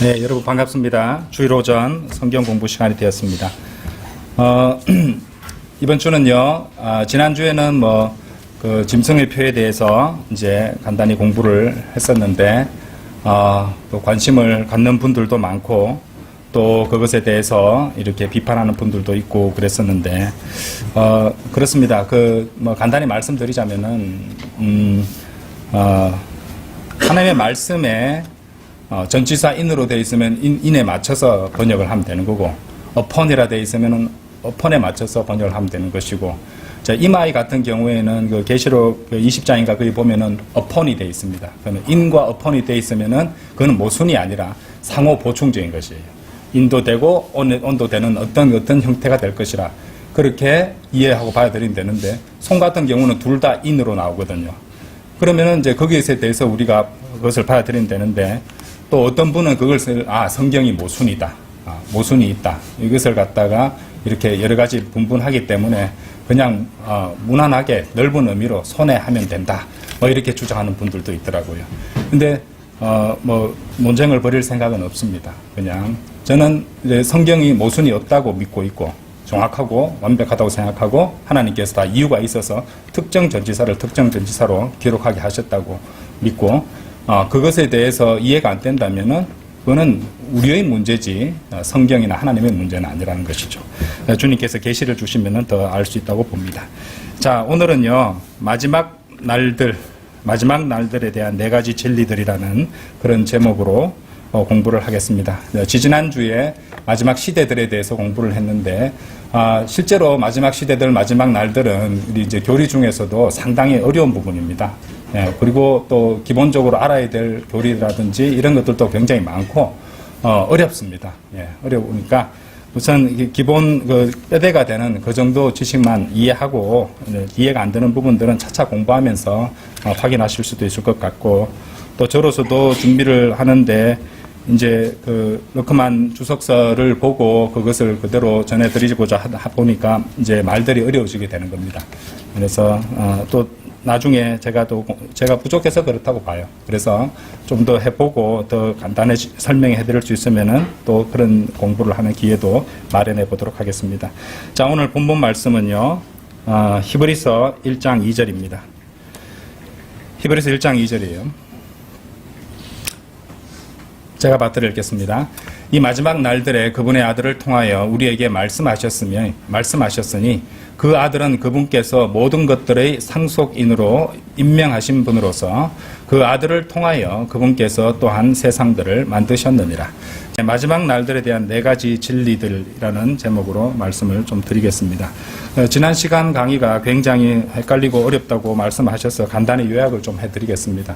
네, 여러분 반갑습니다. 주일 오전 성경 공부 시간이 되었습니다. 이번 주는요, 지난주에는 그 짐승의 표에 대해서 이제 간단히 공부를 했었는데, 또 관심을 갖는 분들도 많고, 또 그것에 대해서 이렇게 비판하는 분들도 있고 그랬었는데, 그렇습니다. 간단히 말씀드리자면은, 하나님의 말씀에 전치사 in으로 되어 있으면 in에 맞춰서 번역을 하면 되는 거고, upon이라 되어 있으면 upon에 맞춰서 번역을 하면 되는 것이고, 자, 이마이 같은 경우에는 그 계시록 20장인가 거기 보면은 upon이 되어 있습니다. 그러면 in과 upon이 되어 있으면은 그거는 모순이 아니라 상호 보충적인 것이에요. in도 되고 on도 되는 어떤 형태가 될 것이라 그렇게 이해하고 받아들이면 되는데, 손 같은 경우는 둘 다 in으로 나오거든요. 그러면은 이제 거기에 대해서 우리가 그것을 받아들이면 되는데, 또 어떤 분은 그것을 성경이 모순이다, 모순이 있다, 이것을 갖다가 이렇게 여러 가지 분분하기 때문에 그냥 무난하게 넓은 의미로 손에 하면 된다, 이렇게 주장하는 분들도 있더라고요. 근데 논쟁을 벌일 생각은 없습니다. 그냥 저는 이제 성경이 모순이 없다고 믿고 있고 정확하고 완벽하다고 생각하고, 하나님께서 다 이유가 있어서 특정 전치사를 특정 전치사로 기록하게 하셨다고 믿고, 그것에 대해서 이해가 안 된다면은 그거는 우리의 문제지 성경이나 하나님의 문제는 아니라는 것이죠. 주님께서 계시를 주시면은 더 알 수 있다고 봅니다. 자, 오늘은요, 마지막 날들에 대한 4가지 진리들이라는 그런 제목으로 공부를 하겠습니다. 지지난주에 마지막 시대들에 대해서 공부를 했는데, 실제로 마지막 시대들, 마지막 날들은 우리 이제 교리 중에서도 상당히 어려운 부분입니다. 그리고 또 기본적으로 알아야 될 교리라든지 이런 것들도 굉장히 많고, 어렵습니다. 어려우니까 우선 기본 뼈대가 되는 그 정도 지식만 이해하고, 이해가 안 되는 부분들은 차차 공부하면서 확인하실 수도 있을 것 같고, 또 저로서도 준비를 하는데 이제 러크만 주석서를 보고 그것을 그대로 전해드리고자 보니까 이제 말들이 어려워지게 되는 겁니다. 그래서 또 나중에 제가 부족해서 그렇다고 봐요. 그래서 좀 더 해보고 더 간단히 설명해 드릴 수 있으면은 또 그런 공부를 하는 기회도 마련해 보도록 하겠습니다. 자, 오늘 본문 말씀은요, 히브리서 1장 2절입니다. 히브리서 1장 2절이에요. 제가 받들어 읽겠습니다. 이 마지막 날들에 그분의 아들을 통하여 우리에게 말씀하셨으니 그 아들은 그분께서 모든 것들의 상속인으로 임명하신 분으로서 그 아들을 통하여 그분께서 또한 세상들을 만드셨느니라. 마지막 날들에 대한 4가지 진리들이라는 제목으로 말씀을 좀 드리겠습니다. 지난 시간 강의가 굉장히 헷갈리고 어렵다고 말씀하셔서 간단히 요약을 좀 해드리겠습니다.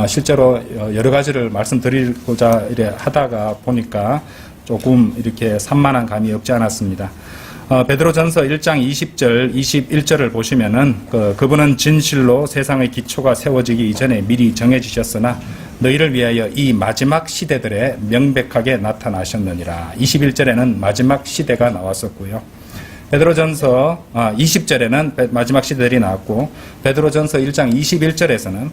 실제로 여러 가지를 말씀드리고자 하다가 보니까 조금 이렇게 산만한 감이 없지 않았습니다. 베드로전서 1장 20절, 21절을 보시면은 그분은 진실로 세상의 기초가 세워지기 이전에 미리 정해지셨으나 너희를 위하여 이 마지막 시대들에 명백하게 나타나셨느니라. 21절에는 마지막 시대가 나왔었고요. 베드로전서 20절에는 마지막 시대들이 나왔고, 베드로전서 1장 21절에서는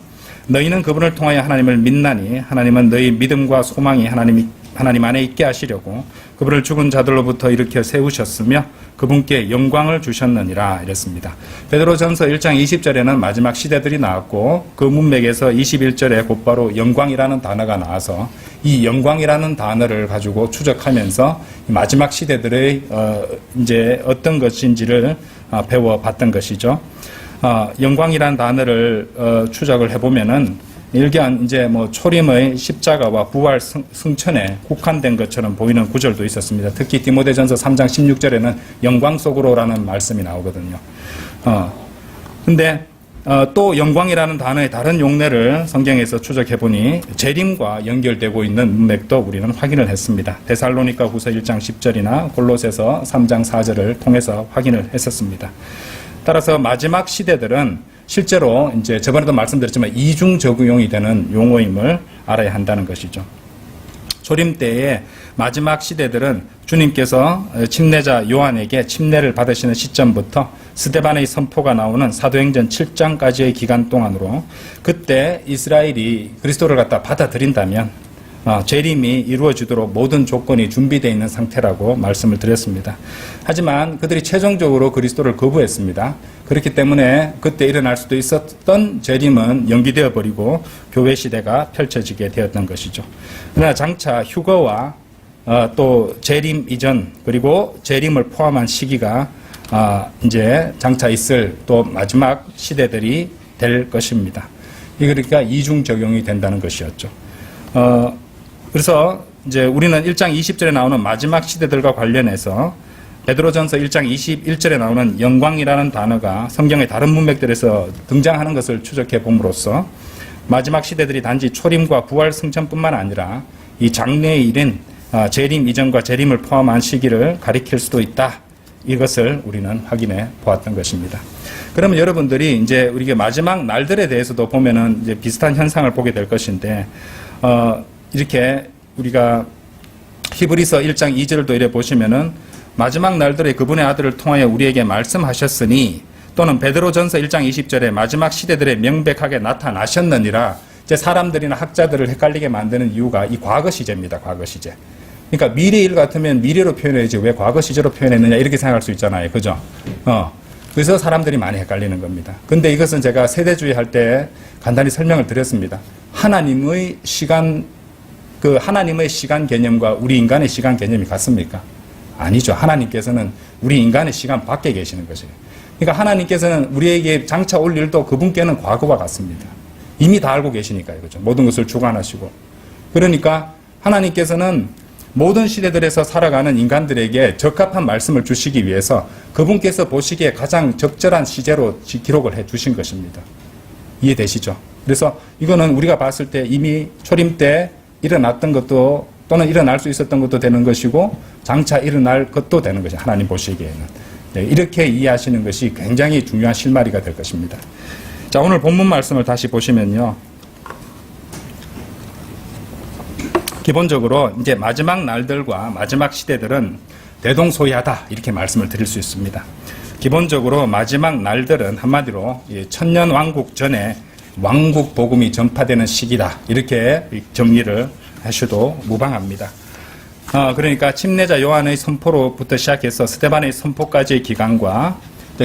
너희는 그분을 통하여 하나님을 믿나니 하나님은 너희 믿음과 소망이 하나님 안에 있게 하시려고 그분을 죽은 자들로부터 일으켜 세우셨으며 그분께 영광을 주셨느니라 이랬습니다. 베드로전서 1장 20절에는 마지막 시대들이 나왔고, 그 문맥에서 21절에 곧바로 영광이라는 단어가 나와서 이 영광이라는 단어를 가지고 추적하면서 마지막 시대들의 이제 어떤 것인지를 배워봤던 것이죠. 영광이라는 단어를 추적을 해보면은 일견 이제 초림의 십자가와 부활 승천에 국한된 것처럼 보이는 구절도 있었습니다. 특히 디모데전서 3장 16절에는 영광 속으로라는 말씀이 나오거든요. 근데 또 영광이라는 단어의 다른 용례를 성경에서 추적해보니 재림과 연결되고 있는 문맥도 우리는 확인을 했습니다. 데살로니가 후서 1장 10절이나 골로새서 3장 4절을 통해서 확인을 했었습니다. 따라서 마지막 시대들은 실제로 이제 저번에도 말씀드렸지만 이중 적용이 되는 용어임을 알아야 한다는 것이죠. 초림 때의 마지막 시대들은 주님께서 침례자 요한에게 침례를 받으시는 시점부터 스데반의 선포가 나오는 사도행전 7장까지의 기간 동안으로, 그때 이스라엘이 그리스도를 갖다 받아들인다면 재림이 이루어지도록 모든 조건이 준비되어 있는 상태라고 말씀을 드렸습니다. 하지만 그들이 최종적으로 그리스도를 거부했습니다. 그렇기 때문에 그때 일어날 수도 있었던 재림은 연기되어 버리고 교회 시대가 펼쳐지게 되었던 것이죠. 그러나 장차 휴거와 또 재림 이전 그리고 재림을 포함한 시기가 이제 장차 있을 또 마지막 시대들이 될 것입니다. 그러니까 이중 적용이 된다는 것이었죠. 그래서 이제 우리는 1장 20절에 나오는 마지막 시대들과 관련해서 베드로전서 1장 21절에 나오는 영광이라는 단어가 성경의 다른 문맥들에서 등장하는 것을 추적해 봄으로써 마지막 시대들이 단지 초림과 부활 승천뿐만 아니라 이 장래의 일인 재림 이전과 재림을 포함한 시기를 가리킬 수도 있다. 이것을 우리는 확인해 보았던 것입니다. 그러면 여러분들이 이제 우리가 마지막 날들에 대해서도 보면은 이제 비슷한 현상을 보게 될 것인데, 이렇게 우리가 히브리서 1장 2절도 이래 보시면은 마지막 날들에 그분의 아들을 통하여 우리에게 말씀하셨으니 또는 베드로전서 1장 20절에 마지막 시대들에 명백하게 나타나셨느니라. 이제 사람들이나 학자들을 헷갈리게 만드는 이유가 이 과거 시제입니다. 과거 시제. 그러니까 미래일 같으면 미래로 표현해야지 왜 과거 시제로 표현했느냐 이렇게 생각할 수 있잖아요. 그죠? 그래서 사람들이 많이 헷갈리는 겁니다. 근데 이것은 제가 세대주의 할 때 간단히 설명을 드렸습니다. 하나님의 시간 개념과 우리 인간의 시간 개념이 같습니까? 아니죠. 하나님께서는 우리 인간의 시간 밖에 계시는 것이에요. 그러니까 하나님께서는 우리에게 장차 올 일도 그분께는 과거와 같습니다. 이미 다 알고 계시니까요. 그죠? 모든 것을 주관하시고. 그러니까 하나님께서는 모든 시대들에서 살아가는 인간들에게 적합한 말씀을 주시기 위해서 그분께서 보시기에 가장 적절한 시제로 기록을 해 주신 것입니다. 이해되시죠? 그래서 이거는 우리가 봤을 때 이미 초림 때 일어났던 것도 또는 일어날 수 있었던 것도 되는 것이고 장차 일어날 것도 되는 것이 하나님 보시기에는. 네, 이렇게 이해하시는 것이 굉장히 중요한 실마리가 될 것입니다. 자, 오늘 본문 말씀을 다시 보시면요. 기본적으로 이제 마지막 날들과 마지막 시대들은 대동소이하다 이렇게 말씀을 드릴 수 있습니다. 기본적으로 마지막 날들은 한마디로 천년 왕국 전에 왕국 복음이 전파되는 시기다 이렇게 정리를 하셔도 무방합니다. 그러니까 침례자 요한의 선포로부터 시작해서 스데반의 선포까지의 기간과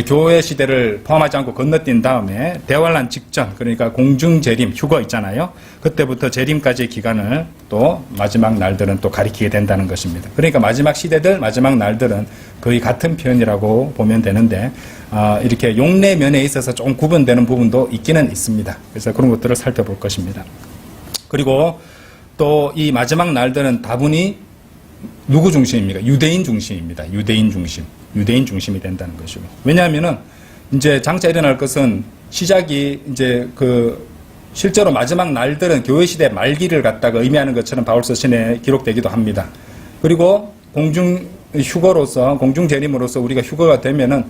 교회 시대를 포함하지 않고 건너뛴 다음에 대환란 직전, 그러니까 공중재림, 휴거 있잖아요. 그때부터 재림까지의 기간을 또 마지막 날들은 또 가리키게 된다는 것입니다. 그러니까 마지막 시대들, 마지막 날들은 거의 같은 표현이라고 보면 되는데, 이렇게 용례 면에 있어서 좀 구분되는 부분도 있기는 있습니다. 그래서 그런 것들을 살펴볼 것입니다. 그리고 또 이 마지막 날들은 다분히 누구 중심입니까? 유대인 중심입니다. 유대인 중심. 유대인 중심이 된다는 것이고. 왜냐하면은, 이제 장차 일어날 것은 시작이 이제 실제로 마지막 날들은 교회 시대 말기를 갖다가 의미하는 것처럼 바울서신에 기록되기도 합니다. 그리고 공중 휴거로서, 공중 재림으로서 우리가 휴거가 되면은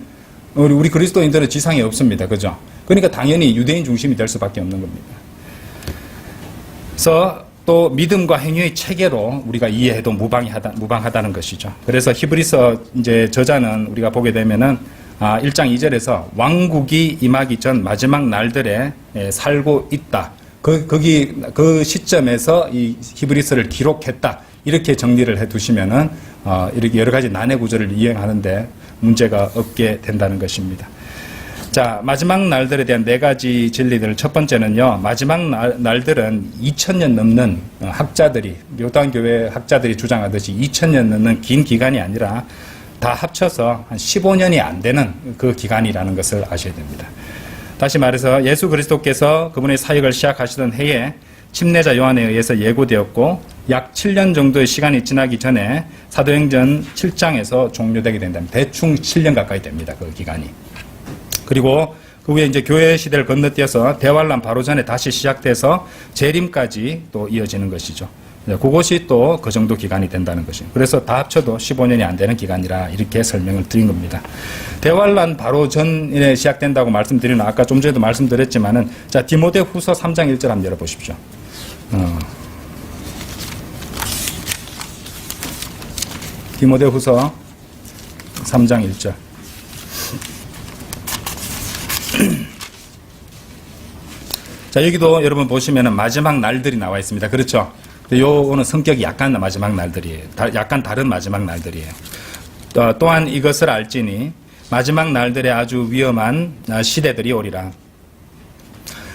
우리 그리스도인들은 지상에 없습니다. 그죠? 그러니까 당연히 유대인 중심이 될 수밖에 없는 겁니다. 그래서 또 믿음과 행위의 체계로 우리가 이해해도 무방하다는 것이죠. 그래서 히브리서 이제 저자는 우리가 보게 되면은 1장 2절에서 왕국이 임하기 전 마지막 날들에 살고 있다. 그 시점에서 이 히브리서를 기록했다. 이렇게 정리를 해 두시면은 이렇게 여러 가지 난해 구조를 이행하는데 문제가 없게 된다는 것입니다. 자, 마지막 날들에 대한 네 가지 진리들. 첫 번째는요, 마지막 날들은 2000년 넘는 학자들이, 요단교회 학자들이 주장하듯이 2000년 넘는 긴 기간이 아니라 다 합쳐서 한 15년이 안 되는 그 기간이라는 것을 아셔야 됩니다. 다시 말해서 예수 그리스도께서 그분의 사역을 시작하시던 해에 침례자 요한에 의해서 예고되었고 약 7년 정도의 시간이 지나기 전에 사도행전 7장에서 종료되게 된다면 대충 7년 가까이 됩니다. 그 기간이. 그리고 그 후에 이제 교회 시대를 건너뛰어서 대환란 바로 전에 다시 시작돼서 재림까지 또 이어지는 것이죠. 그것이 또 그 정도 기간이 된다는 것이죠. 그래서 다 합쳐도 15년이 안 되는 기간이라 이렇게 설명을 드린 겁니다. 대환란 바로 전에 시작된다고 말씀드리는 아까 좀 전에도 말씀드렸지만은 자, 디모데후서 3장 1절 한번 열어보십시오. 디모데후서 3장 1절. 자, 여기도 여러분 보시면은 마지막 날들이 나와 있습니다. 그렇죠? 요거는 성격이 약간 마지막 날들이에요. 약간 다른 마지막 날들이에요. 또한 이것을 알지니 마지막 날들에 아주 위험한 시대들이 오리라.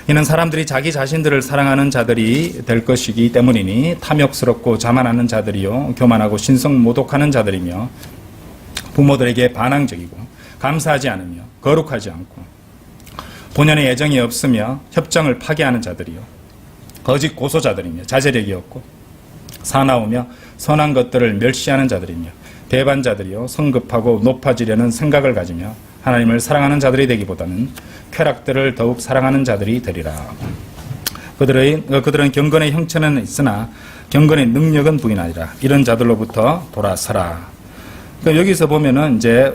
이는 사람들이 자기 자신들을 사랑하는 자들이 될 것이기 때문이니 탐욕스럽고 자만하는 자들이요 교만하고 신성모독하는 자들이며 부모들에게 반항적이고 감사하지 않으며 거룩하지 않고 본연의 애정이 없으며 협정을 파괴하는 자들이요 거짓 고소자들이며 자제력이 없고 사나우며 선한 것들을 멸시하는 자들이며 배반자들이요 성급하고 높아지려는 생각을 가지며 하나님을 사랑하는 자들이 되기보다는 쾌락들을 더욱 사랑하는 자들이 되리라. 그들은 경건의 형체는 있으나 경건의 능력은 부인하리라. 이런 자들로부터 돌아서라. 그러니까 여기서 보면은 이제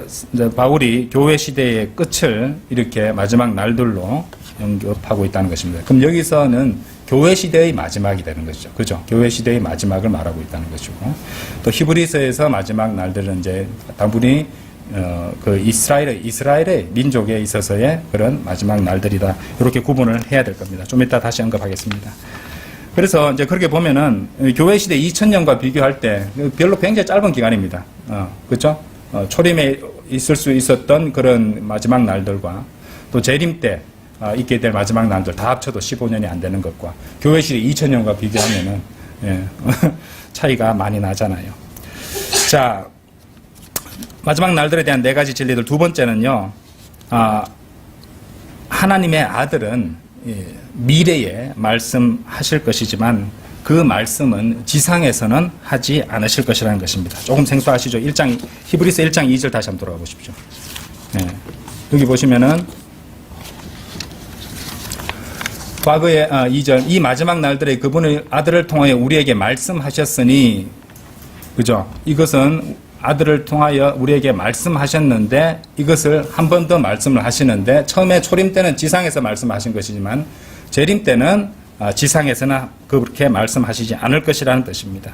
바울이 교회 시대의 끝을 이렇게 마지막 날들로 언급하고 있다는 것입니다. 그럼 여기서는 교회 시대의 마지막이 되는 것이죠. 그죠? 교회 시대의 마지막을 말하고 있다는 것이고, 또 히브리서에서 마지막 날들은 이제 다분히 그 이스라엘의 민족에 있어서의 그런 마지막 날들이다. 이렇게 구분을 해야 될 겁니다. 좀 이따 다시 언급하겠습니다. 그래서 이제 그렇게 보면은 교회 시대 2000년과 비교할 때 별로 굉장히 짧은 기간입니다. 그렇죠? 초림에 있을 수 있었던 그런 마지막 날들과 또 재림 때 있게 될 마지막 날들 다 합쳐도 15년이 안 되는 것과 교회 시대 2000년과 비교하면은 차이가 많이 나잖아요. 자, 마지막 날들에 대한 네 가지 진리들. 두 번째는요, 하나님의 아들은 미래에 말씀하실 것이지만 그 말씀은 지상에서는 하지 않으실 것이라는 것입니다. 조금 생소하시죠? 히브리서 1장 2절 다시 한번 돌아가 보십시오. 여기 보시면은 과거에 2절 이 마지막 날들에 그분의 아들을 통하여 우리에게 말씀하셨으니, 그죠? 이것은 아들을 통하여 우리에게 말씀하셨는데 이것을 한 번 더 말씀을 하시는데, 처음에 초림 때는 지상에서 말씀하신 것이지만 재림 때는 지상에서는 그렇게 말씀하시지 않을 것이라는 뜻입니다.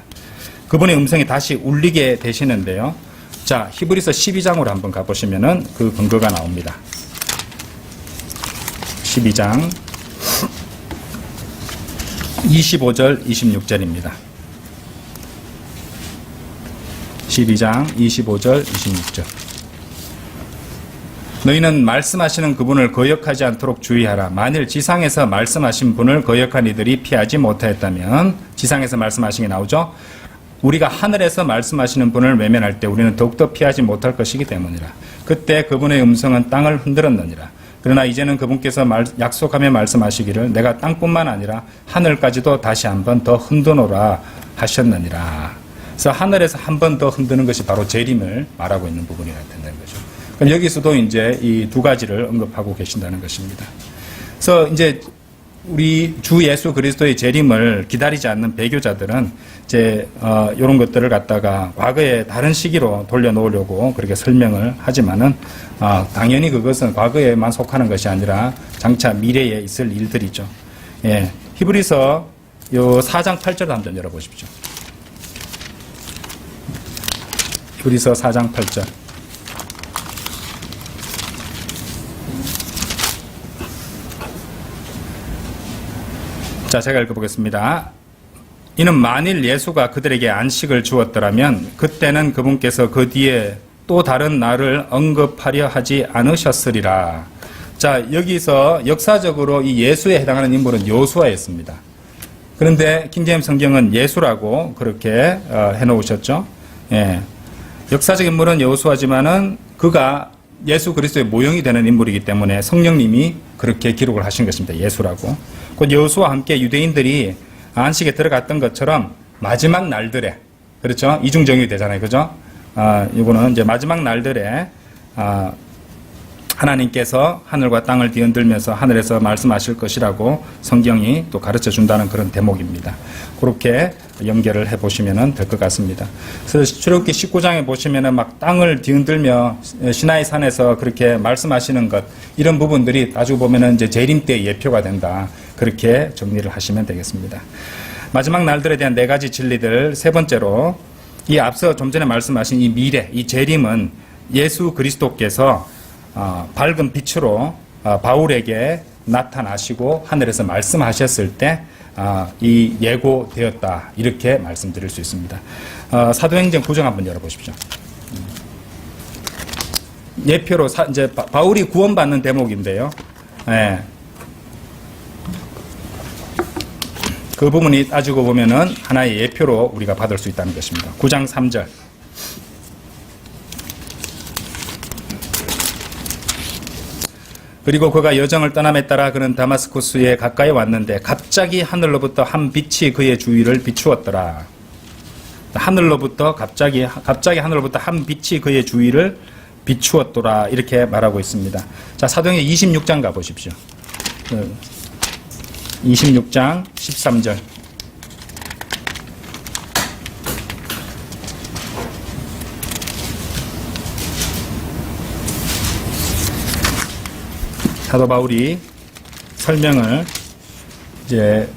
그분의 음성이 다시 울리게 되시는데요. 자, 히브리서 12장으로 한번 가보시면은 그 근거가 나옵니다. 12장 25절 26절입니다. 12장 25절 26절. 너희는 말씀하시는 그분을 거역하지 않도록 주의하라. 만일 지상에서 말씀하신 분을 거역한 이들이 피하지 못하였다면, 지상에서 말씀하신 게 나오죠. 우리가 하늘에서 말씀하시는 분을 외면할 때 우리는 더욱더 피하지 못할 것이기 때문이라. 그때 그분의 음성은 땅을 흔들었느니라. 그러나 이제는 그분께서 약속하며 말씀하시기를 내가 땅뿐만 아니라 하늘까지도 다시 한 번 더 흔드노라 하셨느니라. 그래서 하늘에서 한 번 더 흔드는 것이 바로 재림을 말하고 있는 부분이라 된다는 거죠. 그럼 여기서도 이제 이 두 가지를 언급하고 계신다는 것입니다. 그래서 이제 우리 주 예수 그리스도의 재림을 기다리지 않는 배교자들은 이제 이런 것들을 갖다가 과거에 다른 시기로 돌려놓으려고 그렇게 설명을 하지만은 당연히 그것은 과거에만 속하는 것이 아니라 장차 미래에 있을 일들이죠. 예, 히브리서 요 4장 8절 한번 열어보십시오. 히브리서 4장 8절. 자, 제가 읽어보겠습니다. 이는 만일 예수가 그들에게 안식을 주었더라면 그때는 그분께서 그 뒤에 또 다른 날을 언급하려 하지 않으셨으리라. 자, 여기서 역사적으로 이 예수에 해당하는 인물은 여호수아였습니다. 그런데 킹제임스 성경은 예수라고 그렇게 해놓으셨죠. 예. 역사적 인물은 여호수아지만은 그가 예수 그리스도의 모형이 되는 인물이기 때문에 성령님이 그렇게 기록을 하신 것입니다. 예수라고. 곧 여호수아와 함께 유대인들이 안식에 들어갔던 것처럼 마지막 날들에, 그렇죠? 이중정이 되잖아요. 그죠? 이거는 이제 마지막 날들에 하나님께서 하늘과 땅을 뒤흔들면서 하늘에서 말씀하실 것이라고 성경이 또 가르쳐 준다는 그런 대목입니다. 그렇게 연결을 해 보시면 될 것 같습니다. 그래서 출애굽기 19장에 보시면은 막 땅을 뒤흔들며 시나이 산에서 그렇게 말씀하시는 것, 이런 부분들이 나중에 보면은 이제 재림 때 예표가 된다. 그렇게 정리를 하시면 되겠습니다. 마지막 날들에 대한 네 가지 진리들. 세 번째로, 이 앞서 좀 전에 말씀하신 이 미래, 이 재림은 예수 그리스도께서 밝은 빛으로 바울에게 나타나시고 하늘에서 말씀하셨을 때 이 예고되었다 이렇게 말씀드릴 수 있습니다. 사도행전 9장 한번 열어보십시오. 예표로 이제 바울이 구원받는 대목인데요. 예. 그 부분이 따지고 보면은 하나의 예표로 우리가 받을 수 있다는 것입니다. 9장 3절. 그리고 그가 여정을 떠남에 따라 그는 다마스쿠스에 가까이 왔는데 갑자기 하늘로부터 한 빛이 그의 주위를 비추었더라. 하늘로부터 갑자기 하늘로부터 한 빛이 그의 주위를 비추었더라 이렇게 말하고 있습니다. 자, 사도행전 26장 가보십시오. 26장 13절. 사도 바울이 설명을 이제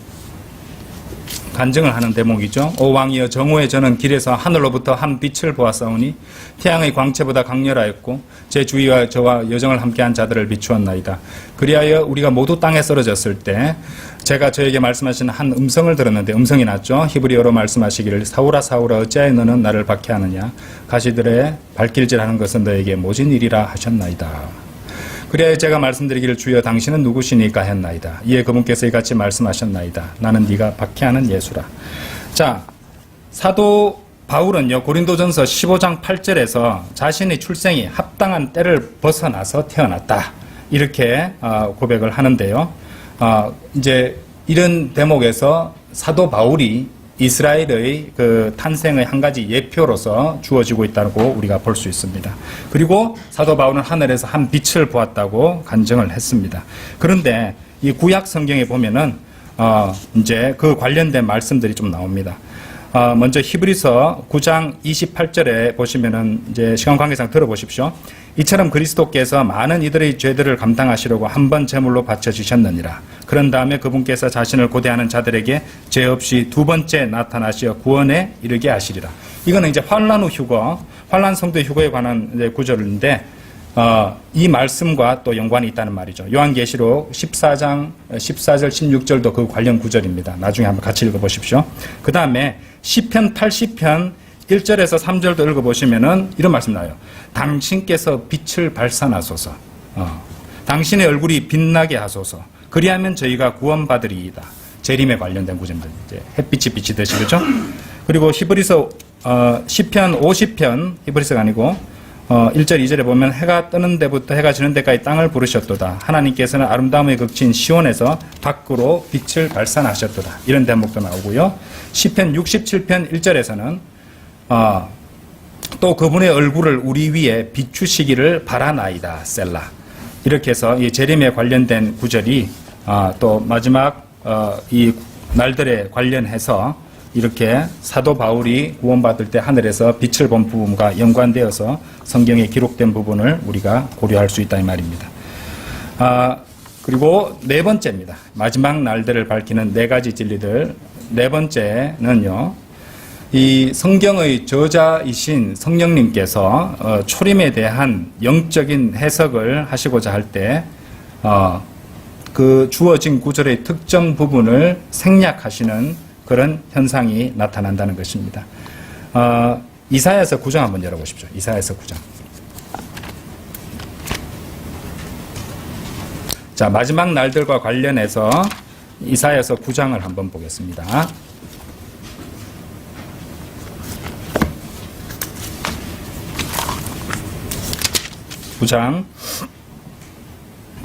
간증을 하는 대목이죠. 오 왕이여 정오에 저는 길에서 하늘로부터 한 빛을 보았사오니 태양의 광채보다 강렬하였고 제 주위와 저와 여정을 함께한 자들을 비추었나이다. 그리하여 우리가 모두 땅에 쓰러졌을 때 제가 저에게 말씀하신 한 음성을 들었는데 음성이 났죠. 히브리어로 말씀하시기를 사울아 사울아 어찌하여 너는 나를 박해하느냐 가시들의 발길질하는 것은 너에게 모진 일이라 하셨나이다. 그래야 제가 말씀드리기를 주여 당신은 누구시니까 했나이다. 이에 그분께서 이같이 말씀하셨나이다. 나는 네가 박해하는 예수라. 자, 사도 바울은요 고린도전서 15장 8절에서 자신의 출생이 합당한 때를 벗어나서 태어났다 이렇게 고백을 하는데요. 이제 이런 대목에서 사도 바울이 이스라엘의 그 탄생의 한 가지 예표로서 주어지고 있다고 우리가 볼 수 있습니다. 그리고 사도 바울은 하늘에서 한 빛을 보았다고 간증을 했습니다. 그런데 이 구약 성경에 보면은 이제 그 관련된 말씀들이 좀 나옵니다. 먼저 히브리서 9장 28절에 보시면은 이제 시간 관계상 들어보십시오. 이처럼 그리스도께서 많은 이들의 죄들을 감당하시려고 한 번 제물로 바쳐지셨느니라. 그런 다음에 그분께서 자신을 고대하는 자들에게 죄 없이 두 번째 나타나시어 구원에 이르게 하시리라. 이거는 이제 환란 후 휴거, 환란 성도 휴거에 관한 이제 구절인데 이 말씀과 또 연관이 있다는 말이죠. 요한계시록 14장 14절 16절도 그 관련 구절입니다. 나중에 한번 같이 읽어보십시오. 그 다음에 시편 80편 1절에서 3절도 읽어보시면은 이런 말씀 나와요. 당신께서 빛을 발산하소서. 당신의 얼굴이 빛나게 하소서. 그리하면 저희가 구원받으리이다. 재림에 관련된 구절입니다. 이제 햇빛이 비치듯이 그렇죠? 그리고 히브리서 시편 50편 히브리서가 아니고 1절 2절에 보면 해가 뜨는 데부터 해가 지는 데까지 땅을 부르셨도다. 하나님께서는 아름다움의 극진 시온에서 밖으로 빛을 발산하셨도다. 이런 대목도 나오고요. 시편 67편 1절에서는 또 그분의 얼굴을 우리 위에 비추시기를 바라나이다. 셀라. 이렇게 해서 이 재림에 관련된 구절이 또 마지막 이 날들에 관련해서 이렇게 사도 바울이 구원받을 때 하늘에서 빛을 본 부분과 연관되어서 성경에 기록된 부분을 우리가 고려할 수 있다 이 말입니다. 그리고 네 번째입니다. 마지막 날들을 밝히는 네 가지 진리들. 네 번째는요. 이 성경의 저자이신 성령님께서 초림에 대한 영적인 해석을 하시고자 할 때 그 주어진 구절의 특정 부분을 생략하시는 그런 현상이 나타난다는 것입니다. 이사야서 9장 한번 열어보십시오. 이사야서 9장. 자, 마지막 날들과 관련해서 이사야서 9장을 한번 보겠습니다.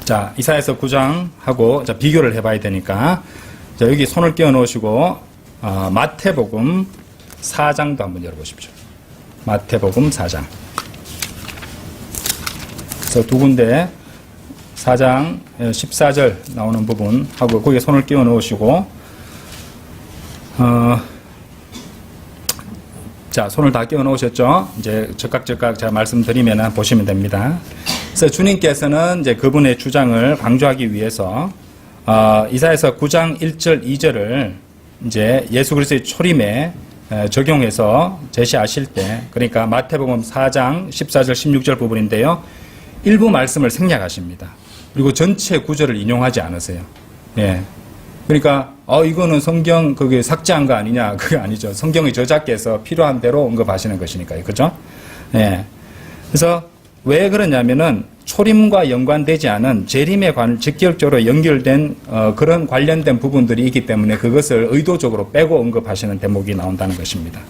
자, 이사야서 9장하고 비교를 해봐야 되니까 자, 여기 손을 끼워 놓으시고 마태복음 4장도 한번 열어보십시오. 마태복음 4장. 그래서 두 군데 4장 14절 나오는 부분하고 거기에 손을 끼워 놓으시고 자, 손을 다 끼워 놓으셨죠? 이제 즉각 제가 말씀드리면 보시면 됩니다. 그래서 주님께서는 이제 그분의 주장을 강조하기 위해서 이사야서 9장 1절 2절을 이제 예수 그리스도의 초림에 적용해서 제시하실 때, 그러니까 마태복음 4장 14절 16절 부분인데요. 일부 말씀을 생략하십니다. 그리고 전체 구절을 인용하지 않으세요. 예. 그러니까 이거는 성경 그게 삭제한 거 아니냐? 그게 아니죠. 성경의 저자께서 필요한 대로 언급하시는 것이니까요. 그죠? 예. 그래서 왜 그러냐면은 초림과 연관되지 않은 재림에 직접적으로 연결된 그런 관련된 부분들이 있기 때문에 그것을 의도적으로 빼고 언급하시는 대목이 나온다는 것입니다.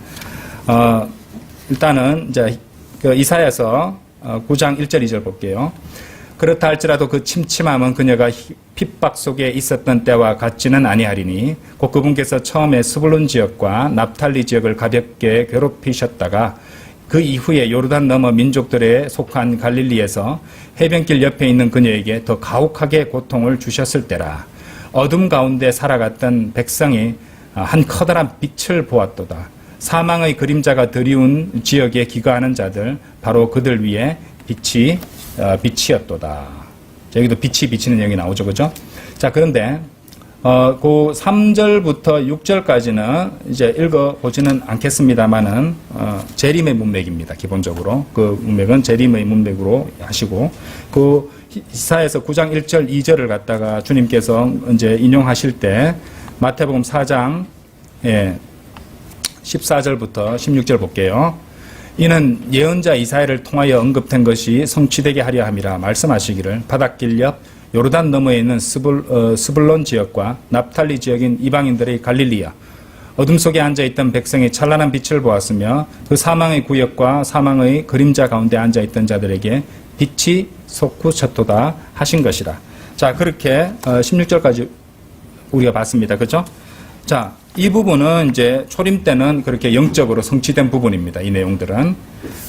일단은 이제 그 이사야서 9장 1절 2절 볼게요. 그렇다 할지라도 그 침침함은 그녀가 핍박 속에 있었던 때와 같지는 아니하리니 곧 그분께서 처음에 스불론 지역과 납탈리 지역을 가볍게 괴롭히셨다가 그 이후에 요르단 너머 민족들에 속한 갈릴리에서 해변길 옆에 있는 그녀에게 더 가혹하게 고통을 주셨을 때라. 어둠 가운데 살아갔던 백성이 한 커다란 빛을 보았도다. 사망의 그림자가 드리운 지역에 기거하는 자들 바로 그들 위에 빛이었도다. 여기도 빛이 비치는 얘기 나오죠, 그죠? 자, 그런데 그 3절부터 6절까지는 이제 읽어보지는 않겠습니다만은 재림의 문맥입니다. 기본적으로 그 문맥은 재림의 문맥으로 하시고 그 이사야서 9장 1절 2절을 갖다가 주님께서 이제 인용하실 때 마태복음 4장 14절부터 16절 볼게요. 이는 예언자 이사야를 통하여 언급된 것이 성취되게 하려 함이라 말씀하시기를 바닷길 옆 요르단 너머에 있는 스불론 지역과 납탈리 지역인 이방인들의 갈릴리야 어둠 속에 앉아있던 백성이 찬란한 빛을 보았으며 그 사망의 구역과 사망의 그림자 가운데 앉아있던 자들에게 빛이 솟구쳤도다 하신 것이라. 자, 그렇게 16절까지 우리가 봤습니다. 그죠? 자, 이 부분은 이제 초림 때는 그렇게 영적으로 성취된 부분입니다. 이 내용들은.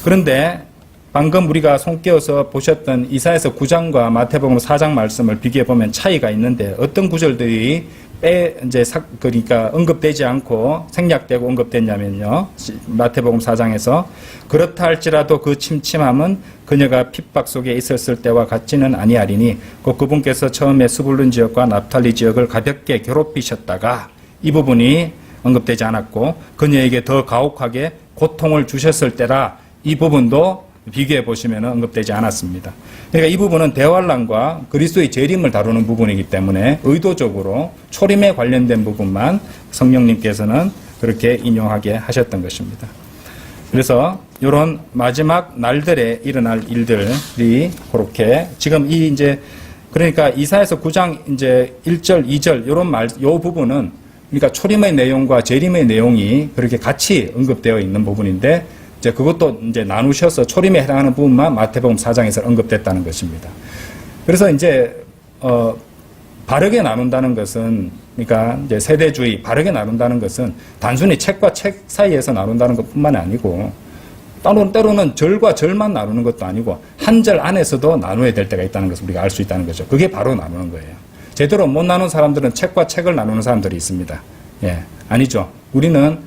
그런데 방금 우리가 손께어서 보셨던 이사야서 9장과 마태복음 4장 말씀을 비교해 보면 차이가 있는데 어떤 구절들이 그러니까 언급되지 않고 생략되고 언급됐냐면요. 마태복음 4장에서 그렇다 할지라도 그 침침함은 그녀가 핍박 속에 있었을 때와 같지는 아니하리니 곧 그분께서 처음에 스불론 지역과 납탈리 지역을 가볍게 괴롭히셨다가 이 부분이 언급되지 않았고 그녀에게 더 가혹하게 고통을 주셨을 때라 이 부분도 비교해 보시면 언급되지 않았습니다. 그러니까 이 부분은 대환란과 그리스도의 재림을 다루는 부분이기 때문에 의도적으로 초림에 관련된 부분만 성령님께서는 그렇게 인용하게 하셨던 것입니다. 그래서 이런 마지막 날들에 일어날 일들이 그렇게 지금 이 이제 그러니까 이사야서 9장 이제 1절, 2절 요 부분은 그러니까 초림의 내용과 재림의 내용이 그렇게 같이 언급되어 있는 부분인데 이제 그것도 이제 나누셔서 초림에 해당하는 부분만 마태복음 4장에서 언급됐다는 것입니다. 그래서 이제 바르게 나눈다는 것은 그러니까 이제 세대주의 바르게 나눈다는 것은 단순히 책과 책 사이에서 나눈다는 것뿐만 아니고 때로는 절과 절만 나누는 것도 아니고 한 절 안에서도 나눠야 될 때가 있다는 것을 우리가 알 수 있다는 거죠. 그게 바로 나누는 거예요. 제대로 못 나눈 사람들은 책과 책을 나누는 사람들이 있습니다. 예, 아니죠. 우리는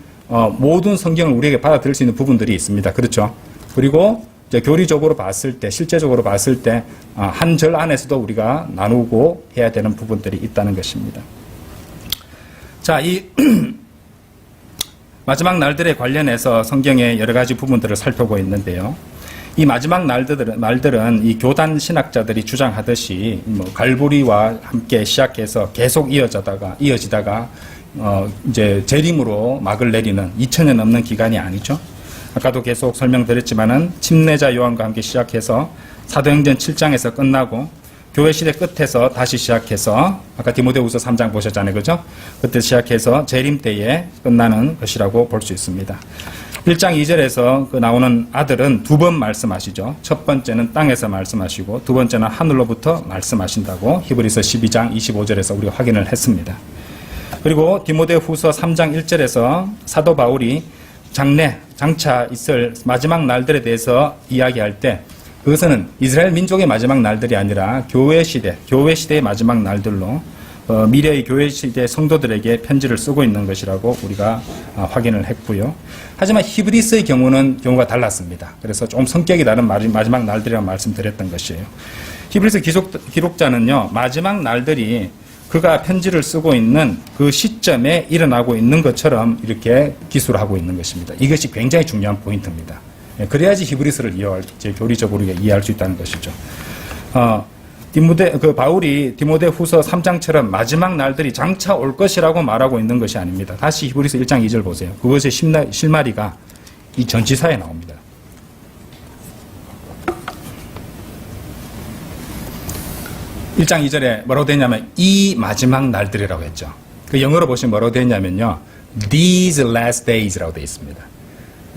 모든 성경을 우리에게 받아들일 수 있는 부분들이 있습니다. 그렇죠? 그리고 이제 교리적으로 봤을 때, 실제적으로 봤을 때, 한 절 안에서도 우리가 나누고 해야 되는 부분들이 있다는 것입니다. 자, 이 마지막 날들에 관련해서 성경의 여러 가지 부분들을 살펴보고 있는데요. 이 마지막 날들은 이 교단 신학자들이 주장하듯이 뭐 갈보리와 함께 시작해서 계속 이어지다가 이제 재림으로 막을 내리는 2000년 넘는 기간이 아니죠. 아까도 계속 설명드렸지만은 침례자 요한과 함께 시작해서 사도행전 7장에서 끝나고 교회 시대 끝에서 다시 시작해서 아까 디모데후서 3장 보셨잖아요. 그죠? 그때 시작해서 재림 때에 끝나는 것이라고 볼 수 있습니다. 1장 2절에서 그 나오는 아들은 두 번 말씀하시죠. 첫 번째는 땅에서 말씀하시고 두 번째는 하늘로부터 말씀하신다고 히브리서 12장 25절에서 우리가 확인을 했습니다. 그리고 디모데후서 3장 1절에서 사도 바울이 장차 있을 마지막 날들에 대해서 이야기할 때 그것은 이스라엘 민족의 마지막 날들이 아니라 교회 시대의 마지막 날들로 미래의 교회 시대 성도들에게 편지를 쓰고 있는 것이라고 우리가 확인을 했고요. 하지만 히브리서의 경우가 달랐습니다. 그래서 좀 성격이 다른 마지막 날들이라고 말씀드렸던 것이에요. 히브리서 기록자는요, 마지막 날들이 그가 편지를 쓰고 있는 그 시점에 일어나고 있는 것처럼 이렇게 기술을 하고 있는 것입니다. 이것이 굉장히 중요한 포인트입니다. 그래야지 히브리서를 교리적으로 이해할 수 있다는 것이죠. 바울이 디모데후서 3장처럼 마지막 날들이 장차 올 것이라고 말하고 있는 것이 아닙니다. 다시 히브리서 1장 2절 보세요. 그것의 실마리가 이 전치사에 나옵니다. 1장 2절에 뭐라고 되어 있냐면 이 마지막 날들이라고 했죠. 그 영어로 보시면 뭐라고 되어 있냐면요. These last days라고 되어 있습니다.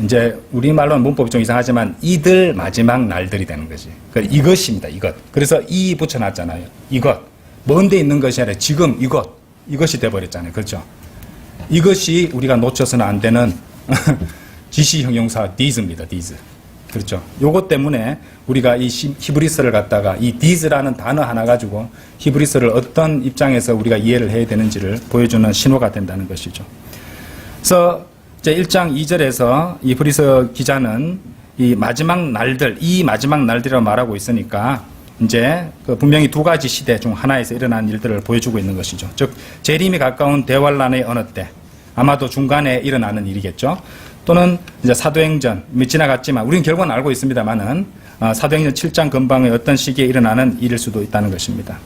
이제 우리말로는 문법이 좀 이상하지만 이들 마지막 날들이 되는 거지. 이것입니다. 이것. 그래서 이 붙여놨잖아요. 이것. 먼데 있는 것이 아니라 지금 이것이 돼버렸잖아요. 그렇죠? 이것이 우리가 놓쳐서는 안 되는 지시 형용사 these입니다. these. 그렇죠? 요것 때문에 우리가 이 히브리서를 갖다가 이 these라는 단어 하나 가지고 히브리서를 어떤 입장에서 우리가 이해를 해야 되는지를 보여주는 신호가 된다는 것이죠. 그래서 이제 1장 2절에서 이 히브리서 기자는 이 마지막 날들이라고 말하고 있으니까 이제 분명히 두 가지 시대 중 하나에서 일어난 일들을 보여주고 있는 것이죠. 즉 재림이 가까운 대환란의 어느 때, 아마도 중간에 일어나는 일이겠죠. 또는 이제 사도행전 지나갔지만 우리는 결과는 알고 있습니다만은 사도행전 7장 근방의 어떤 시기에 일어나는 일일 수도 있다는 것입니다.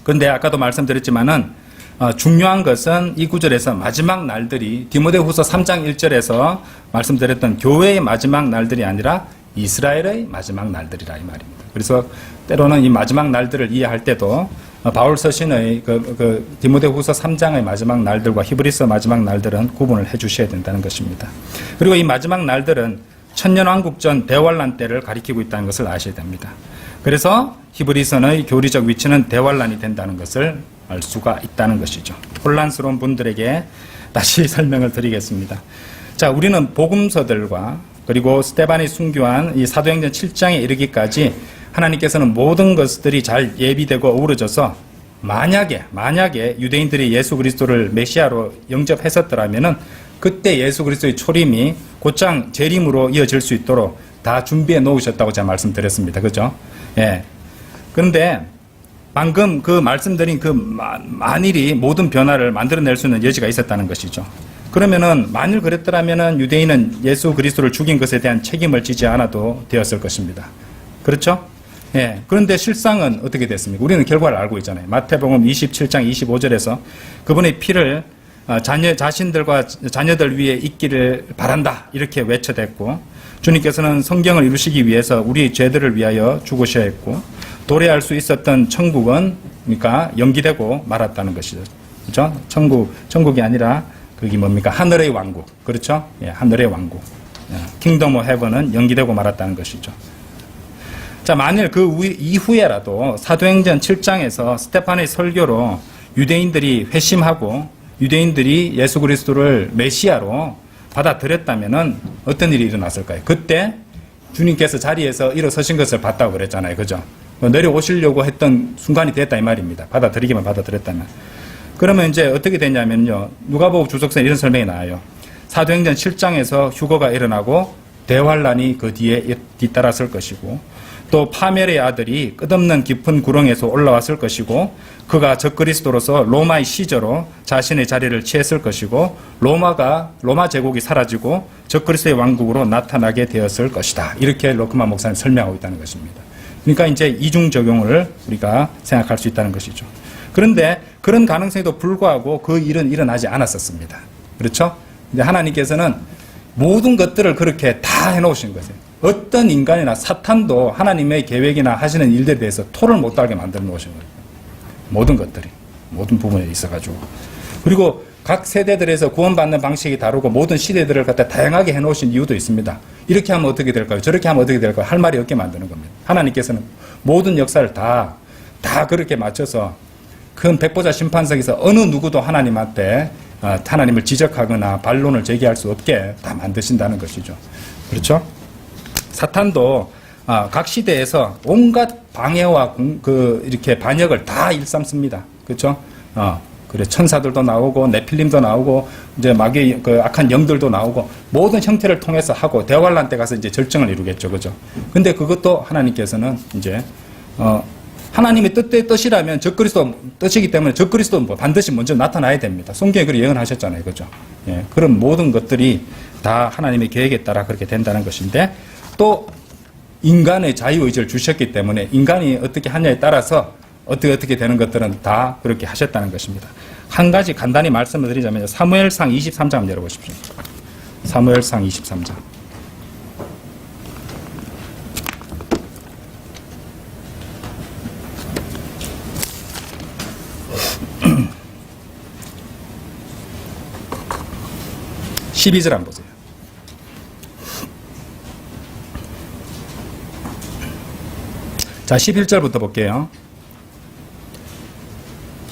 그런데 아까도 말씀드렸지만은 중요한 것은 이 구절에서 마지막 날들이 디모데후서 3장 1절에서 말씀드렸던 교회의 마지막 날들이 아니라 이스라엘의 마지막 날들이라 이 말입니다. 그래서 때로는 이 마지막 날들을 이해할 때도 바울 서신의 디모데후서 3장의 마지막 날들과 히브리서 마지막 날들은 구분을 해 주셔야 된다는 것입니다. 그리고 이 마지막 날들은 천년왕국 전 대환란 때를 가리키고 있다는 것을 아셔야 됩니다. 그래서 히브리서의 교리적 위치는 대환란이 된다는 것을 알 수가 있다는 것이죠. 혼란스러운 분들에게 다시 설명을 드리겠습니다. 자, 우리는 복음서들과 그리고 스데반이 순교한 이 사도행전 7장에 이르기까지 하나님께서는 모든 것들이 잘 예비되고 어우러져서 만약에 유대인들이 예수 그리스도를 메시아로 영접했었더라면은 그때 예수 그리스도의 초림이 곧장 재림으로 이어질 수 있도록 다 준비해 놓으셨다고 제가 말씀드렸습니다. 그죠? 예. 그런데 방금 그 말씀드린 그 만일이 모든 변화를 만들어낼 수 있는 여지가 있었다는 것이죠. 그러면은 만일 그랬더라면은 유대인은 예수 그리스도를 죽인 것에 대한 책임을 지지 않아도 되었을 것입니다. 그렇죠? 예. 그런데 실상은 어떻게 됐습니까? 우리는 결과를 알고 있잖아요. 마태복음 27장 25절에서 그분의 피를 자신들과 자녀들 위에 있기를 바란다 이렇게 외쳐댔고, 주님께서는 성경을 이루시기 위해서 우리의 죄들을 위하여 죽으셔야 했고, 도래할 수 있었던 천국은 그러니까 연기되고 말았다는 것이죠. 그렇죠? 천국이 아니라 그게 뭡니까? 하늘의 왕국. 그렇죠? 예, 하늘의 왕국. 킹덤 오브 헤븐은 연기되고 말았다는 것이죠. 자, 만일 그 이후에라도 사도행전 7장에서 스데반의 설교로 유대인들이 회심하고 유대인들이 예수 그리스도를 메시아로 받아들였다면은 어떤 일이 일어났을까요? 그때 주님께서 자리에서 일어서신 것을 봤다고 그랬잖아요. 그죠? 내려오시려고 했던 순간이 됐다 이 말입니다. 받아들이기만 받아들였다면. 그러면 이제 어떻게 되냐면요. 누가복음 주석서에 이런 설명이 나와요. 사도행전 7장에서 휴거가 일어나고 대환란이 그 뒤에 뒤따랐을 것이고, 또 파멸의 아들이 끝없는 깊은 구렁에서 올라왔을 것이고, 그가 적그리스도로서 로마의 시저로 자신의 자리를 취했을 것이고, 로마 제국이 사라지고 적그리스도의 왕국으로 나타나게 되었을 것이다. 이렇게 로크만 목사님 설명하고 있다는 것입니다. 그러니까 이제 이중 적용을 우리가 생각할 수 있다는 것이죠. 그런데 그런 가능성에도 불구하고 그 일은 일어나지 않았었습니다. 그렇죠? 근데 하나님께서는 모든 것들을 그렇게 다 해놓으신 거죠. 어떤 인간이나 사탄도 하나님의 계획이나 하시는 일들에 대해서 토를 못 달게 만들어 놓으신 거예요. 모든 것들이, 모든 부분에 있어가지고. 그리고 각 세대들에서 구원받는 방식이 다르고 모든 시대들을 갖다 다양하게 해놓으신 이유도 있습니다. 이렇게 하면 어떻게 될까요? 저렇게 하면 어떻게 될까요? 할 말이 없게 만드는 겁니다. 하나님께서는 모든 역사를 다 그렇게 맞춰서 큰 백보자 심판석에서 어느 누구도 하나님한테 하나님을 지적하거나 반론을 제기할 수 없게 다 만드신다는 것이죠. 그렇죠? 사탄도 각 시대에서 온갖 방해와 이렇게 반역을 다 일삼습니다. 그렇죠? 그래 천사들도 나오고 네필림도 나오고 이제 마귀 악한 영들도 나오고 모든 형태를 통해서 하고 대환란 때 가서 이제 절정을 이루겠죠, 그죠? 근데 그것도 하나님께서는 이제 하나님의 뜻이라면 적그리스도 뜻이기 때문에 적그리스도 반드시 먼저 나타나야 됩니다. 성경에 그렇게 예언하셨잖아요, 그죠? 예, 그런 모든 것들이 다 하나님의 계획에 따라 그렇게 된다는 것인데, 또 인간의 자유의지를 주셨기 때문에 인간이 어떻게 하냐에 따라서 어떻게 되는 것들은 다 그렇게 하셨다는 것입니다. 한 가지 간단히 말씀을 드리자면 사무엘상 23장 한번 열어보십시오. 사무엘상 23장. (12절) 한번 보세요. 자, 11절부터 볼게요.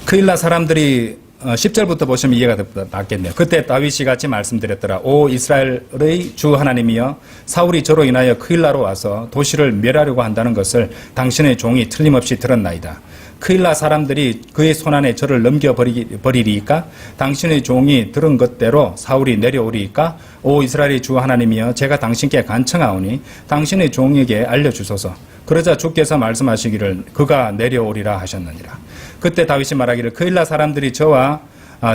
그일라 사람들이 10절부터 보시면 이해가 낫겠네요. 그때 다윗이 같이 말씀드렸더라. 오 이스라엘의 주 하나님이여, 사울이 저로 인하여 그일라로 와서 도시를 멸하려고 한다는 것을 당신의 종이 틀림없이 들었나이다. 그일라 사람들이 그의 손안에 저를 넘겨버리리이까? 당신의 종이 들은 것대로 사울이 내려오리이까? 오 이스라엘의 주 하나님이여, 제가 당신께 간청하오니 당신의 종에게 알려주소서. 그러자 주께서 말씀하시기를 그가 내려오리라 하셨느니라. 그때 다윗이 말하기를 그일라 사람들이 저와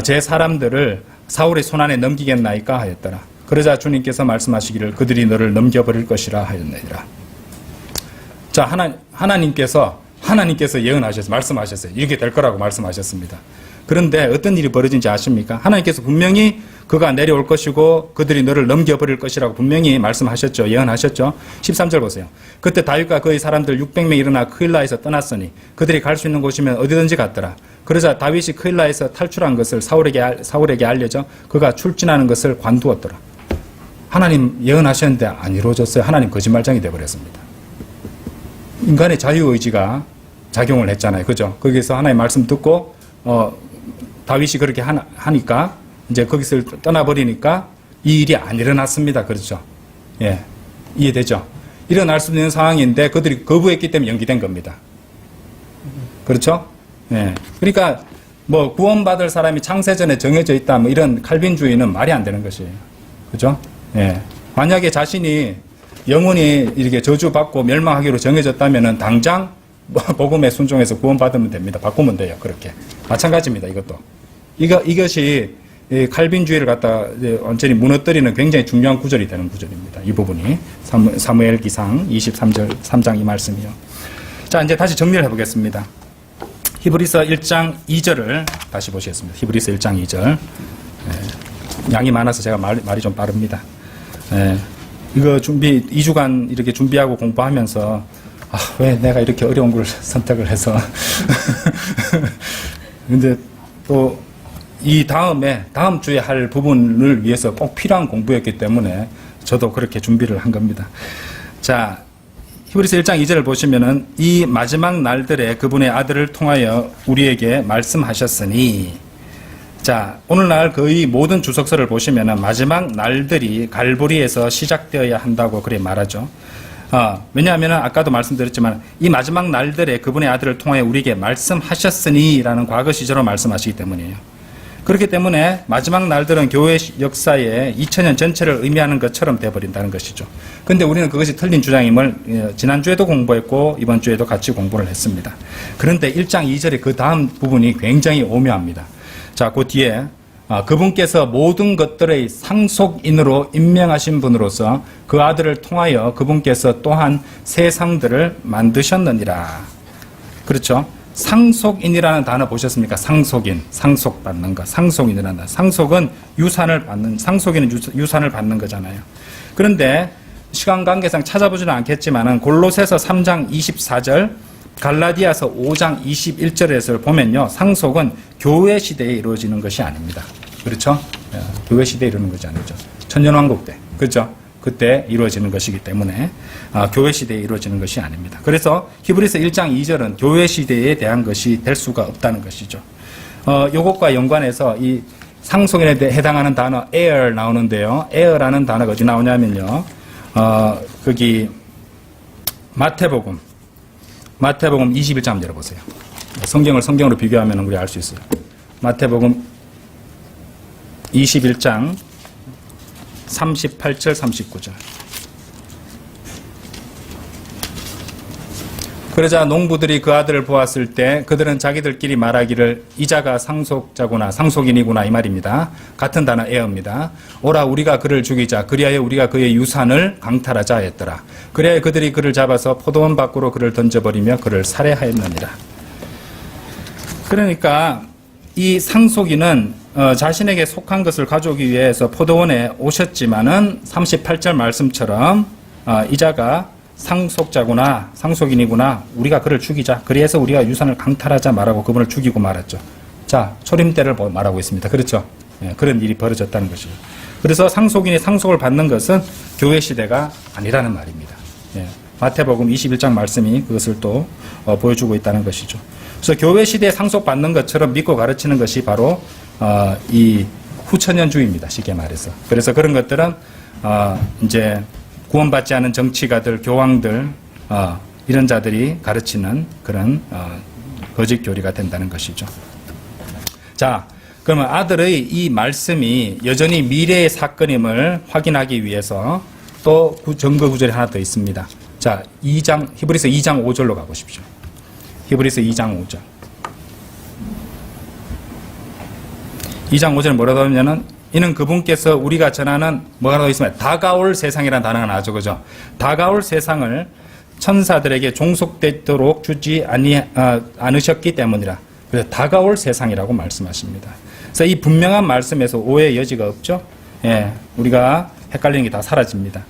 제 사람들을 사울의 손안에 넘기겠나이까 하였더라. 그러자 주님께서 말씀하시기를 그들이 너를 넘겨버릴 것이라 하였느니라. 자, 하나님께서 예언하셨어요. 말씀하셨어요. 이렇게 될 거라고 말씀하셨습니다. 그런데 어떤 일이 벌어진지 아십니까? 하나님께서 분명히 그가 내려올 것이고 그들이 너를 넘겨버릴 것이라고 분명히 말씀하셨죠. 예언하셨죠. 13절 보세요. 그때 다윗과 그의 사람들 600명이 일어나 크일라에서 떠났으니 그들이 갈 수 있는 곳이면 어디든지 갔더라. 그러자 다윗이 크일라에서 탈출한 것을 사울에게 알려져 그가 출진하는 것을 관두었더라. 하나님 예언하셨는데 안 이루어졌어요. 하나님 거짓말장이 되어버렸습니다. 인간의 자유의지가 작용을 했잖아요. 그죠? 거기서 하나님의 말씀 듣고 다윗이 그렇게 하니까 이제 거기서 떠나버리니까 이 일이 안 일어났습니다. 그렇죠? 예, 이해되죠? 일어날 수 있는 상황인데 그들이 거부했기 때문에 연기된 겁니다. 그렇죠? 예, 그러니까 뭐 구원받을 사람이 창세전에 정해져 있다 뭐 이런 칼빈주의는 말이 안 되는 것이에요. 그죠? 예, 만약에 자신이 영원히 이렇게 저주받고 멸망하기로 정해졌다면은 당장 복음에 순종해서 구원받으면 됩니다. 바꾸면 돼요. 그렇게. 마찬가지입니다. 이것이 칼빈주의를 갖다 완전히 무너뜨리는 굉장히 중요한 구절이 되는 구절입니다. 이 부분이 사무엘기상 23장 이 말씀이요. 자, 이제 다시 정리를 해보겠습니다. 히브리서 1장 2절을 다시 보시겠습니다. 히브리서 1장 2절. 양이 많아서 제가 말이 좀 빠릅니다. 이거 2주간 이렇게 준비하고 공부하면서 왜 내가 이렇게 어려운 걸 선택을 해서 근데 또 이 다음 주에 할 부분을 위해서 꼭 필요한 공부였기 때문에 저도 그렇게 준비를 한 겁니다. 자, 히브리서 1장 2절을 보시면은 이 마지막 날들에 그분의 아들을 통하여 우리에게 말씀하셨으니, 자, 오늘날 거의 모든 주석서를 보시면은 마지막 날들이 갈보리에서 시작되어야 한다고 그래 말하죠. 왜냐하면 아까도 말씀드렸지만 이 마지막 날들에 그분의 아들을 통하여 우리에게 말씀하셨으니 라는 과거 시제로 말씀하시기 때문이에요. 그렇기 때문에 마지막 날들은 교회 역사의 2000년 전체를 의미하는 것처럼 되어버린다는 것이죠. 그런데 우리는 그것이 틀린 주장임을 지난주에도 공부했고 이번 주에도 같이 공부를 했습니다. 그런데 1장 2절의 그 다음 부분이 굉장히 오묘합니다. 자, 그 뒤에 그분께서 모든 것들의 상속인으로 임명하신 분으로서 그 아들을 통하여 그분께서 또한 세상들을 만드셨느니라. 그렇죠? 상속인이라는 단어 보셨습니까? 상속인, 상속받는 것, 상속인이라는 단어. 상속은 상속인은 유산을 받는 거잖아요. 그런데 시간 관계상 찾아보지는 않겠지만은 골로새서 3장 24절, 갈라디아서 5장 21절에서 보면요, 상속은 교회 시대에 이루어지는 것이 아닙니다. 그렇죠? 교회 시대에 이루어지는 것이 아니죠. 천년왕국 때, 그렇죠? 그때 이루어지는 것이기 때문에 교회 시대에 이루어지는 것이 아닙니다. 그래서 히브리서 1장 2절은 교회 시대에 대한 것이 될 수가 없다는 것이죠. 요것과 연관해서 이 상속인에 해당하는 단어 heir 나오는데요. heir라는 단어가 어디 나오냐면요, 거기 마태복음 21장 한번 열어보세요. 성경으로 비교하면 우리 알 수 있어요. 마태복음 21장 38절 39절. 그러자 농부들이 그 아들을 보았을 때 그들은 자기들끼리 말하기를 이자가 상속자구나 상속인이구나 이 말입니다. 같은 단어 에어입니다. 오라 우리가 그를 죽이자 그리하여 우리가 그의 유산을 강탈하자 했더라. 그래야 그들이 그를 잡아서 포도원 밖으로 그를 던져버리며 그를 살해하였느니라. 그러니까 이 상속인은 자신에게 속한 것을 가져오기 위해서 포도원에 오셨지만은 38절 말씀처럼 이자가 상속자구나 상속인이구나 우리가 그를 죽이자 그래서 우리가 유산을 강탈하자 말하고 그분을 죽이고 말았죠. 자 초림때를 말하고 있습니다. 그렇죠. 예, 그런 일이 벌어졌다는 것이죠. 그래서 상속인이 상속을 받는 것은 교회 시대가 아니라는 말입니다. 예, 마태복음 21장 말씀이 그것을 또 보여주고 있다는 것이죠. 그래서 교회 시대에 상속받는 것처럼 믿고 가르치는 것이 바로 이 후천년주의입니다. 쉽게 말해서. 그래서 그런 것들은 이제 구원받지 않은 정치가들, 교황들 이런 자들이 가르치는 그런 거짓 교리가 된다는 것이죠. 자, 그러면 아들의 이 말씀이 여전히 미래의 사건임을 확인하기 위해서 또 증거 구절이 하나 더 있습니다. 자, 히브리서 2장 5절로 가보십시오. 히브리서 2장 5절. 2장 5절에 뭐라고 하냐면 이는 그분께서 우리가 전하는 뭐라고 있으면 다가올 세상이라는 단어가 나오죠. 그죠? 다가올 세상을 천사들에게 종속되도록 주지 않으셨기 때문이라. 그래서 다가올 세상이라고 말씀하십니다. 그래서 이 분명한 말씀에서 오해의 여지가 없죠. 예, 우리가 헷갈리는 게 다 사라집니다.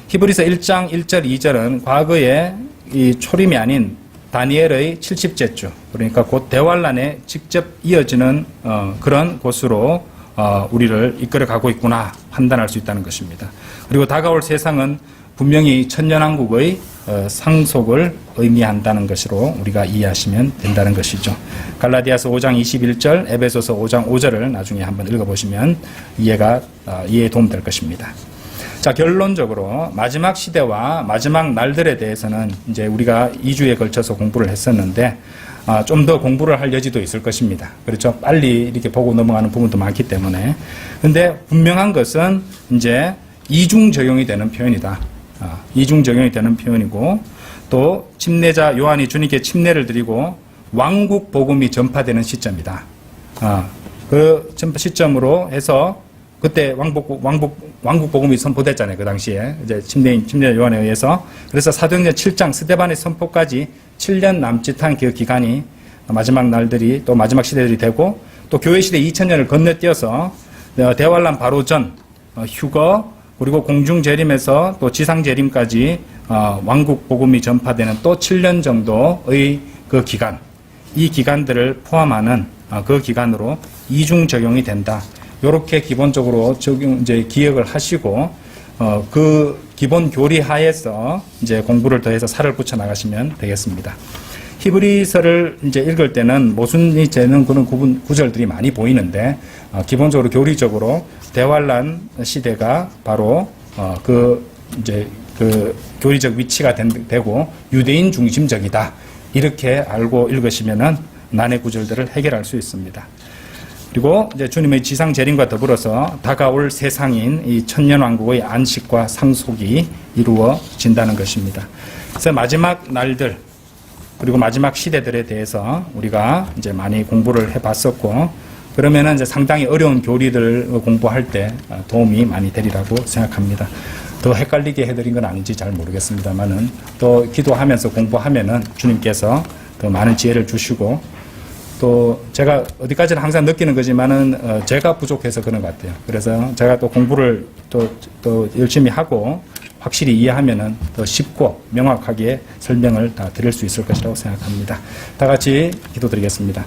히브리서 1장 1절 2절은 과거의 이 초림이 아닌 다니엘의 70제주 그러니까 곧 대환란에 직접 이어지는 그런 곳으로 우리를 이끌어 가고 있구나 판단할 수 있다는 것입니다. 그리고 다가올 세상은 분명히 천년왕국의 상속을 의미한다는 것으로 우리가 이해하시면 된다는 것이죠. 갈라디아서 5장 21절, 에베소서 5장 5절을 나중에 한번 읽어보시면 이해에 도움될 것입니다. 자, 결론적으로 마지막 시대와 마지막 날들에 대해서는 이제 우리가 2주에 걸쳐서 공부를 했었는데 좀 더 공부를 할 여지도 있을 것입니다. 그렇죠? 빨리 이렇게 보고 넘어가는 부분도 많기 때문에. 근데 분명한 것은 이제 이중적용이 되는 표현이다. 이중적용이 되는 표현이고 또 침례자 요한이 주님께 침례를 드리고 왕국 복음이 전파되는 시점이다. 그 시점으로 해서 그때 왕국 복음이 선포됐잖아요. 그 당시에 이제 침례 요한에 의해서. 그래서 사도행전 7장 스데반의 선포까지 7년 남짓한 그 기간이 마지막 날들이 또 마지막 시대들이 되고 또 교회 시대 2000년을 건너뛰어서 대환란 바로 전 휴거 그리고 공중 재림에서 또 지상 재림까지 왕국 복음이 전파되는 또 7년 정도의 그 기간, 이 기간들을 포함하는 그 기간으로 이중 적용이 된다. 이렇게 기본적으로 이제 기억을 하시고 그 기본 교리 하에서 이제 공부를 더해서 살을 붙여 나가시면 되겠습니다. 히브리서를 이제 읽을 때는 모순이 되는 그런 구절들이 많이 보이는데 기본적으로 교리적으로 대환란 시대가 바로 이제 그 교리적 위치가 되고 유대인 중심적이다. 이렇게 알고 읽으시면은 난해 구절들을 해결할 수 있습니다. 그리고 이제 주님의 지상 재림과 더불어서 다가올 세상인 이 천년왕국의 안식과 상속이 이루어진다는 것입니다. 그래서 마지막 날들 그리고 마지막 시대들에 대해서 우리가 이제 많이 공부를 해봤었고 그러면은 이제 상당히 어려운 교리들 공부할 때 도움이 많이 되리라고 생각합니다. 더 헷갈리게 해드린 건 아닌지 잘 모르겠습니다만은 또 기도하면서 공부하면은 주님께서 더 많은 지혜를 주시고 또 제가 어디까지는 항상 느끼는 거지만은 제가 부족해서 그런 것 같아요. 그래서 제가 또 공부를 또 열심히 하고 확실히 이해하면은 더 쉽고 명확하게 설명을 다 드릴 수 있을 것이라고 생각합니다. 다 같이 기도드리겠습니다.